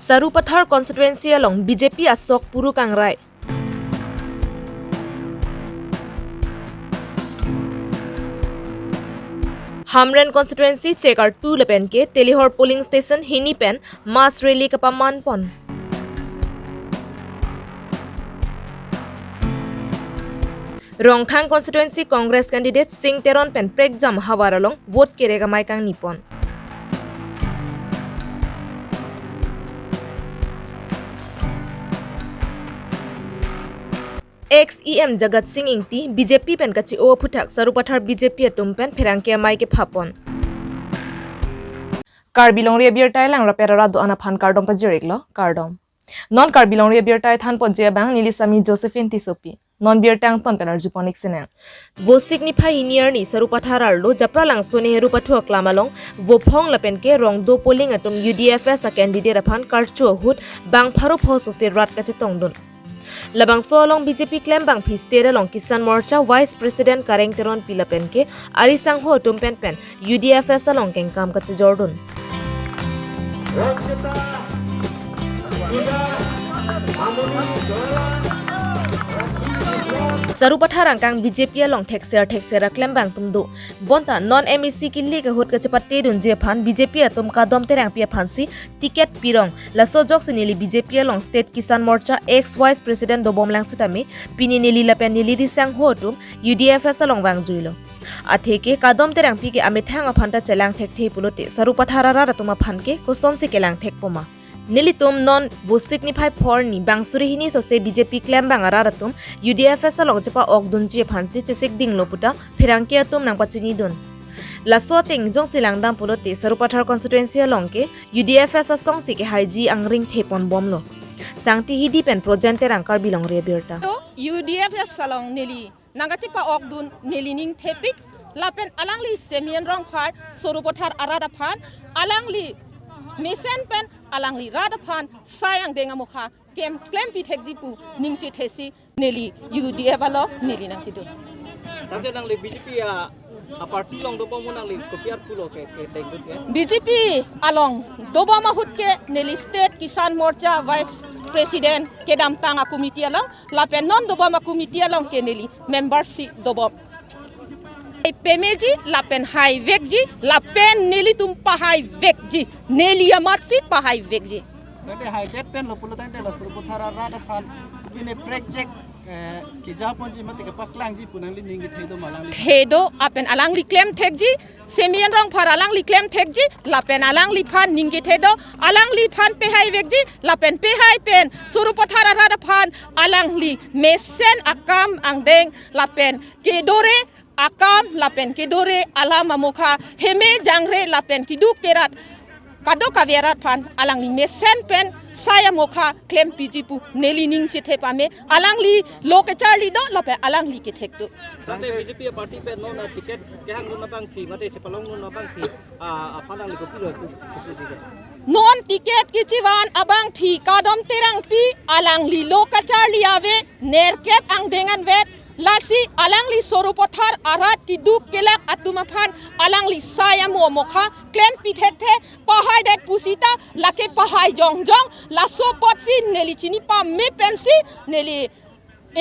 Sarupathar constituency along BJP asok puru kangrai. Hamren constituency checkar 2 lepen ke Telihor polling station hini pen mass rally kapaman pon. Rongkhang constituency Congress candidate Singh Teron pen prekjam hawaralong vote kerega maikang nipon. Ex-EM Jagat Singh Ingti BJP pen kachi o phutak Sarupathar BJP atum pen phirangke mai ke phapon. Karbilong ria biar tai lang rapera do ana phan kardom pa jireklo kardom. Non karbilong ria biar tai than po je bang Nilisami Josephine Tisopi. Non biar tang ton pen arjuponik sinang. Wo signify iniar ni Sarupathar arlo japra lang sone heru pathu aklamalong wo phong lapen ke rong do polling atum UDFS a candidate aphan karchu hut bang pharo pho sose rat kache tongdun. Labang so along BJP claim bang pistera long Kisan Morcha Vice President Kareng Teron Pilapen ke arisang ho tumpen pen UDFS along keng kam kache Jordan. Sarupathar angkang BJP along texera claim bang tumdu bonta non MEC killi ke hot kache patte dun je phan BJP atum kadom terang pia phansi ticket pirong laso jok sinili BJP along State Kisan Morcha ex Vice President Dobom lang sitami pini nili lapen nili risang ho tum UDFS along bang juilo atheke kadom terang pi ke amithang aphanta chelang thek thei pulote Sarupathar ara ratuma phanke ko sonsi kelang thek poma Nilitum non wo signify for ni bangsuri hini sose BJP claim bang aratum UDFS along japa ogdun je phansi chesek ding loputa phirangke atum nang pachini dun laso teng jong silang dam pulote Sarupathar constituency along ke UDFS asong si ke haiji angring thepon bomlo sangti hidi pen projente rangkar bilong re birta to UDFS along nili nangachi pa ogdun nilining thepik lapen alangli semian rong part Sarupathar arada phan alangli Mesen pen alangli radaphan sayang denga mukha kem claim pi thek jipu ningchi thesi neli UDF alo neli nang kidu tangke nang le BJP a party long do bomo nang le kopiar pulo ke tengdut ke BJP along dobama hutke neli State Kisan Morcha Vice President kedam tanga committee along lapen non dobama committee along ke neli membership dobom pemeji lapen high vekji lapen neli tum pahai vekji neli amatsi pahai vekji tante high vet pen lopulo tante la Sarupathar rada phan bine project ki japonji mate ke paklangji punangli ningi theido malangli theido apen alangli claim thekji semian rong phar alangli claim thekji lapen alangli phan ningi theido alangli phan pehai vekji lapen pehai pen Sarupathar rada phan alangli mesen akam angdeng lapen kedore akam lapen kidore alama mukha heme jangre lapen kidu kerat kado kavierat phan alangli mesen pen saya mukha claim pijipu neli ning si thepame alangli lokacharli do lape alangli ke thekdu tante BJP party pe no na ticket kehang no bang thi mate chepalong no bang thi a phanang li kopilo non ticket kichiwan abang thi kadom terang pi alangli lokacharli ave nerkep ang dengan vet lasi alangli Sarupathar arat kiduk kelak atumaphan alangli saya mo mokha claim pithethe pahai dat pusita lake pahai jongjong laso potsi neli chini pa me pensi neli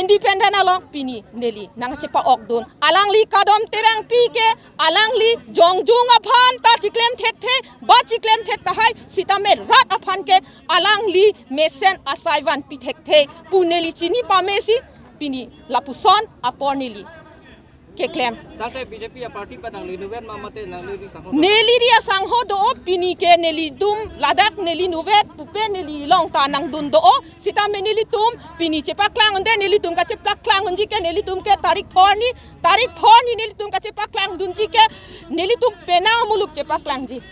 independent along pini neli nangchepa okdun alangli kadom terang pi ke alangli jongjung aphan ta chiklem thethe ba chiklem thet tahai sitame rat aphan ke alangli mesen asaiwan pithethe puneli chini pa mesi pini lapuson apornili ke claim tante BJP party pa nang linuven mamate nang li sangho neli dia sangho do pini ke neli dum ladak neli nuvet pupe neli long ta nang dun do sita meneli tum pini chepa klang onde neli tum ka chepa klang onji ke neli tum ke tarik phorni neli tum ka chepa klang dunji ke neli tum pena muluk chepa klang ji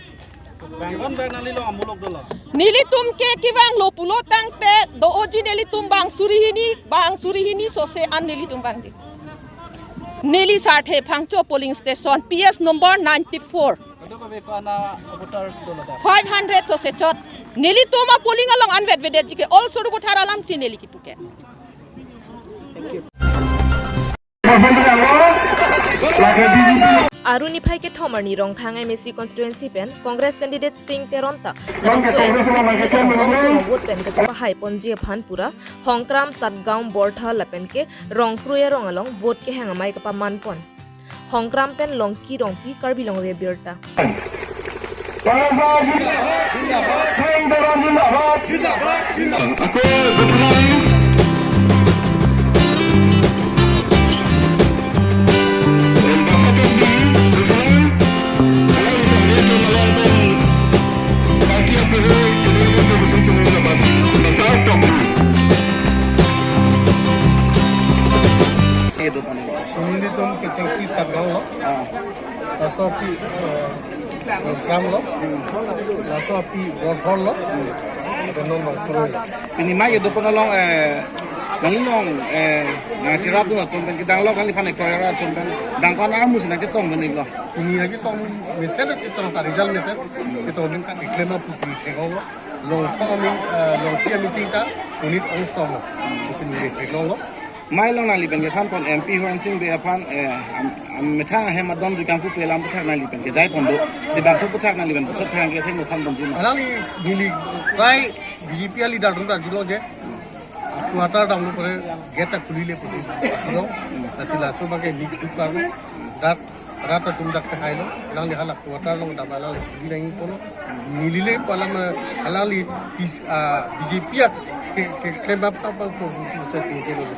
bangon bang nali lo amulok dolo nili tum ke kiwang lo pulo tangte do oji neli tum bang surihini sose an neli tum bang ji neli sathe phangcho polling station PS number 94 kado ko be kana voters dolo da 500 sose chot neli tum a polling along anvet vedeji ke all Sarupathar alam si neli ki puke Aruni Pai ke Thomar ni rong thang MSC constituency pen Congress candidate Singh Teronta vote pen ke hai ponji phan pura Hongkram Satgaon Bortha lapen ke rong kruya rong along vote ke hangamai ke paman pon Hongkram pen long ki rong pi karbi long re birta Ini tuh kecengsi Satgaon lo, laso api Hongkram lo, laso api Borthol lo, dan nong terus. Ini mah itu penolong nangilong ngatirap tuh tumpen kita lo kan lifan ekor tumpen dangkon amu sih nanti tong benih lo. Ini lagi tong mesin itu tong Rizal mesin, itu orang kan iklan apa putih tengok lo, long kami long kia meeting ta, unit onsong lo, mesin mesin lo. Mai long nali ben kan pon MP Huan Sing be apan metang hemadon di kampung pelam putak nali ben ke jai pondo si bakso putak nali ben putak perang ke teng mutan bonjim. Alali nili rai BJP ali dah dulu jual je, kuartal dah dulu pernah geta kulile pusi, lo, asal sebagai nik tukar lo, dat rata tundak ke hai lo, alali halak kuartal lo dah alali kulile ini pun, nilile palam alali BJP ke klaim apa pun bisa tinggi lo.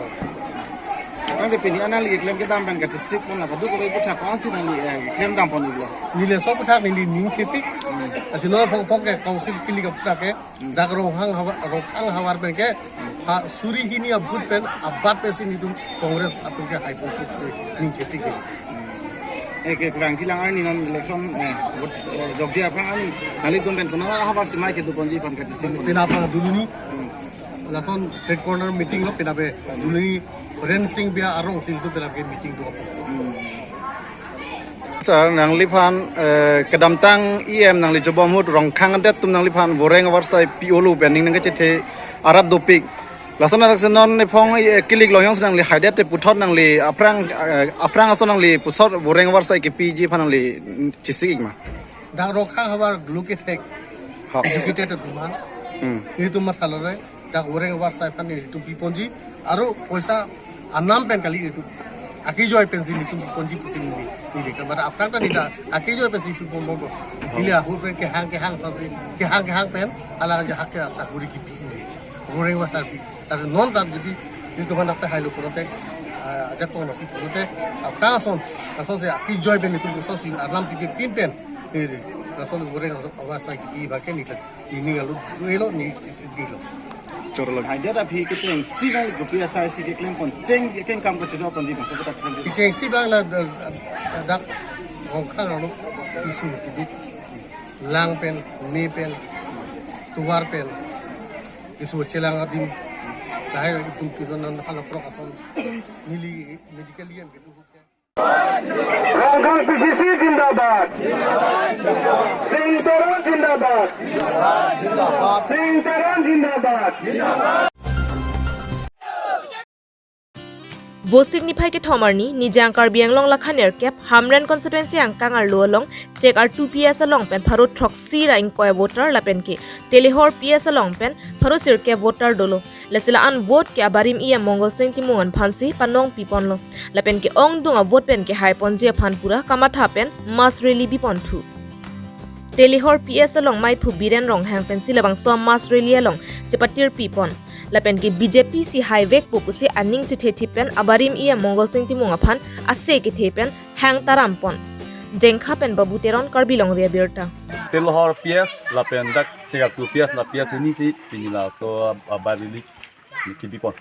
Kan de pini anali klaim ke dam ben ke sik pon apa du ko putak kon si nali klaim dam pon lo. Nilai so putak nilai ning kepik, asal nol pok ke council kili ke putak ke, dak rohang hawar pen ke, suri hini abut pen abat pen sini tu Congress atau ke high pun se ning kepik ke. Ke kurang kilang ani non election jogja apa ani nali tum ben kono habar si mai ke du ponji pon ke sik. Kenapa dulu ni, langsung state corner meeting lo kenapa dulu ni Ren Singh biar arong sing tu kenapa meeting tu apa? Sir, nang lipan kedamtang IM nang lijoba mut rong kang adat tum nang lipan voreng warsai piolu bening nang kecete arat dopik. Lasana laksan non nepong kilik loyong nang li hadat te putot nang li aprang aso nang li pusot voreng warsai ke PG pan nang li cisik ma. Dah rong kang habar dulu kita kita tu mana? Ini tu masalah re. Dah voreng warsai pan ni tu piponji. Aru poisa anam pen kali itu. Aki joy pensi itu ponji pusing ini. Kamera aprang kan tidak. Aki joy pensi itu pombo. Ini aku pen ke hang pensi ke hang pen. Ala aja hak ke sakuri kipi ini. Goreng wasar pi. Tapi non tak jadi itu kan apa hal itu nanti. Ajak tu nanti nanti. Aprang ason se aki joy pen itu ason si anam pipi pin pen. Ini ason goreng wasar kipi bagian itu. Ini kalau ni lo. Ada tapi kita yang siang kopi asal si klaim pon ceng kan kam ko jodoh pon di masa putak pon. Iceng si bang la dak Hongkong lo isu kibit lang pen me pen tuar pen isu celang adim lahir itu pidonan hal prokason mili medical yang gitu. Rongkang PCC जिंदाबाद सिंह तोरण जिंदाबाद सिंह तोरण जिंदाबाद Vosik ni pai ke thomar ni nijang Karbi Anglong lakhaner kep Hamren constituency ang kangar lo along check ar 2 PS along pen pharo troxy ra ing koi voter lapen ke telehor PS along pen pharo sir ke voter dolo lesila an vote ke abarim ia Mongol Singh timungan phansi panong pipon lo lapen ke ong dunga vote pen ke hai ponje phanpura kamatha pen mas rally bipon thu telehor PS along mai phu biren rong hang pen silabang som mas rally along chepatir pipon lapen ke BJP si highway popusi aning chithe thipen abarim ia Mongol Singh timunga phan ase ke thepen hang tarampon jengkha pen babu teron karbilong ria birta telhor PS lapen dak chega tu PS na PS ini si pinila so abarili kibipon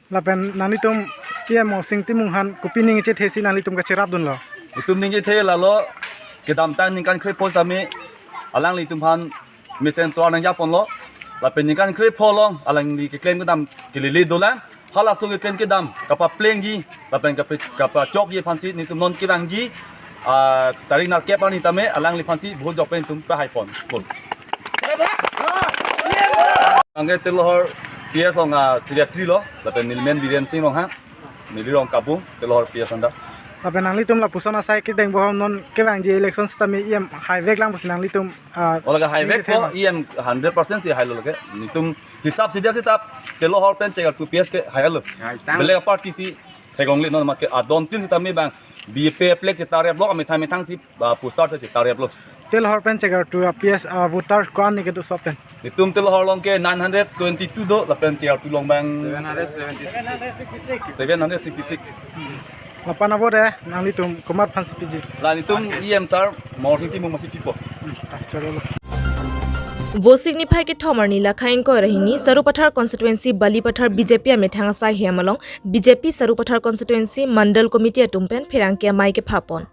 lapen nani tum cia mo sing timung han kupining che thesi nani tum ka cherap dun lo itum ninge the lalo kedam tan ning kan kre pol sami alang li tum han misen to nang yapon lo lapen ning kan kre polong alang li ke claim kedam kelili dolan hala so ke claim kedam kapa pleng ji lapen kapa chok ye phansi ni tum non kirang ji tarik nak kep ani tame alang li phansi bhol jok pen tum pa haipon kon angge telhor PS long siria tri lo lapen nilmen biren sing long ha nilirong kapung telhor PS anda lapen nang litum la pusona sai ki deng bohom non ke bang je election stami em highway lang pus nang litum Olaga highway ko EM 100% si hilo ke nitum hisab sidia sitap telo hor pen check tu PS ke hilo bele party si thegong li non ma ke adon tin sitami bang BP plex sitare block ami thang si poster se sitare block tel hor pen checker tu PS voter kwan ni ke tu sopen nitum telo hor long ke 922 do la pen check tu long bang 766 lapan abo de nang litum komar phan CPG la nitum EM sar more thing si mu masi pipo chalo वो signify के थोमर नीला खाइन को रहिनी सरुपथार constituency बलीपथार BJP में थांगसा हेमलों BJP सरुपथार constituency मंडल committee तुमपेन फिरांकिया माई के फापोन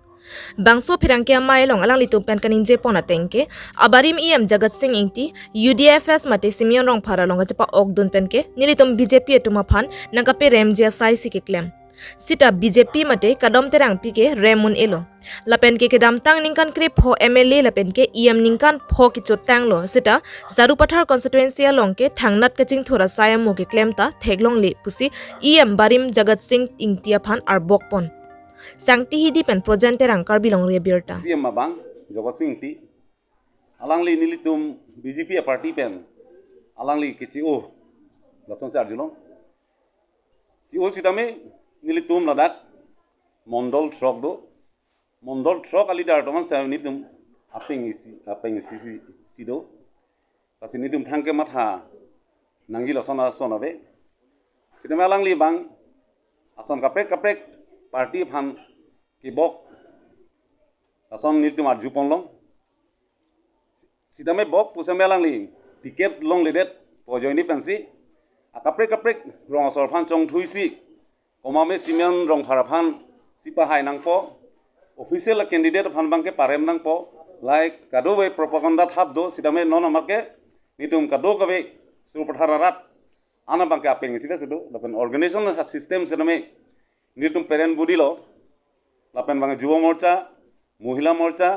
बांसो फिरांकिया माई लोंग along लितुमपेन कनिंजे पोना टेंके अबारिम EM Jagat Singh इंगती UDFS मते simian रोंग फारा लोंग जपा ओकदुन पेन के निलितुम बीजेपी तुमा फान नंगापे रेमजिया साइसी के क्लेम सिटा बीजेपी मते कदम तेरांग पी के रेमुन yellow lapen ke kedam tang ningkan krip pho MLA lapen ke EM ningkan pho ki chotang lo sita sarupathar constituency along ke thangnat ke ching thora sayam mo ke claim ta theglong le pusi EM barim jagat singh ingtia phan ar bokpon sangti hidi pen project rang kar bilong re birta CM mabang jagat singh ti alangli nilitum BJP party pen alangli kichi o lason se arjulong ti o sitame nilitum ladak mondol shokdo Mondol trok ali dar toman sa nitum apeng isi do kasi nitum thangke matha nangi la sona be sidame alang li bang ason kaprek party phan ki bok ason nitum arju ponlong sidame bok pusame alang li ticket long ledet pojoini pensi kaprek rong asor phan chong thuisi komame simen rong phara phan sipahai nangpo official candidate phan bangke parem nang po like kado we propaganda thap do sidame non amarke nitum kado kabe surpathararat ana bangke apeng sida sedo lapen organization system sidame nitum parent budi lo lapen bang juwa morcha mohila morcha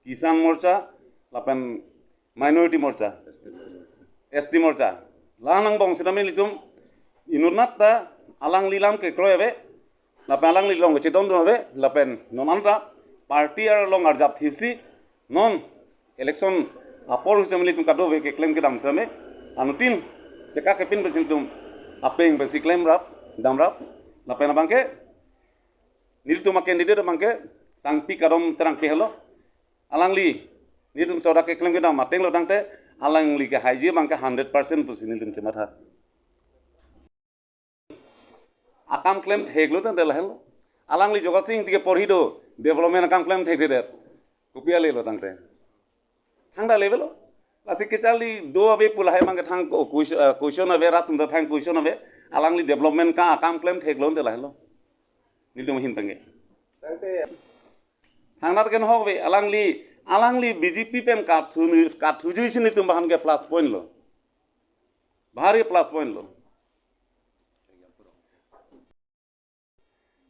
kisan morcha lapen minority morcha SD morcha lanang bong sidame nitum inurnat ta alang lilam ke kroebe lapen alang li long chedon do be lapen non anta party ar long arjap thipsi non election apor husamli tum kado ve ke claim ke dam same anutin seka ke pin besin tum apeng besi claim rap dam rap lapen bangke nil tum candidate bangke sangpi kadom terang ke helo alang li nitum soda ke claim ke dam mateng lo dangte alang li ke haji bangke 100% pusin tum chematha akam claim theglo tan delahel alang li jogat sing dige porhido development akam claim thegde det kopia le lo tangte thangda level lasi kechali do abe pulahai mang thang ko question abe ratum da thang question abe alang li development ka akam claim theglo delahel nildum hin tange tangte thangnar ken hobe alang li BJP pen ka thuju sin tum bahan ke plus point lo bhari plus point lo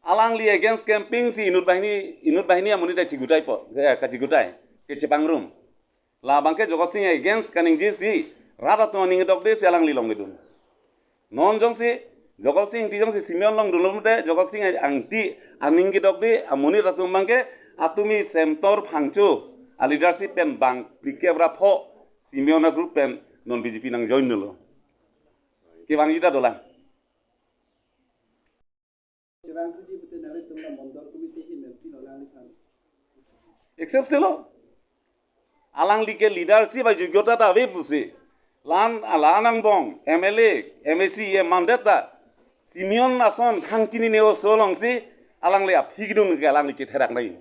alang li against camping si inut bahini amuni ta chigutai po ka chigutai ke chepang room la bangke jogot sing against kaning ji si rada to ning dok de si alang li long gedun non jong si jogot sing ti jong si simeon long dulum te jogot sing angti aning gi dok de amuni ratum bangke atumi semtor phangchu a leadership pen bang prikebra pho simeona group pen non BJP nang join lo ke bang ita dola except selo alang li ke leadership ba yogyota ta ave pusi lanang bong MLA MSC ye mandata simeon ason thangtini neo solong si alang le aphigidung ke alang li ke therak nai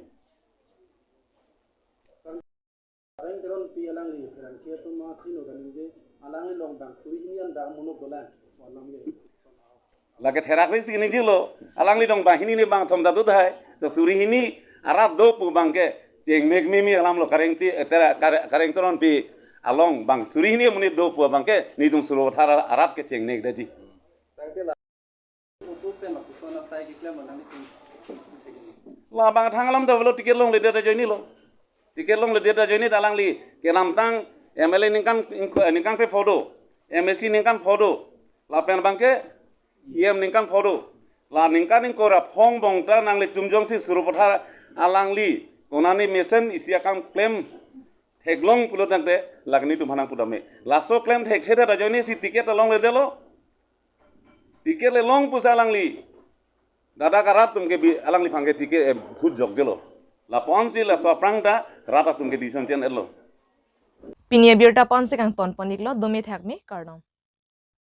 lagi therak ni sini jilo alang li dong bahini ni bang thom dadu thai to suri hini arab do pu bang ke jeng mek mimi alam lo karengti kareng toron pi along bang suri hini muni do pu bang ke ni tum suro thara arab ke jeng nek daji la bang thang alam do lo tiket long le data joini lo tiket long le data joini talang li ke nam tang MLA ningkan pe photo MSC ningkan photo la pen bang ke EM ningkan photo la ningkaning kora phong bong ta nang le tumjong si surupathar alangli konani mesen isia kam claim theglong pulo tangte lagni tumhanang pudame laso claim thek theda rajoni si ticket along le delo ticket le long pusa alangli dada karat tumke bi alangli phangke ticket phut jok delo la ponsi la so prangta rata tumke dison chen elo Pinia birta pon se kang ton poniklo domi thakmi karnom.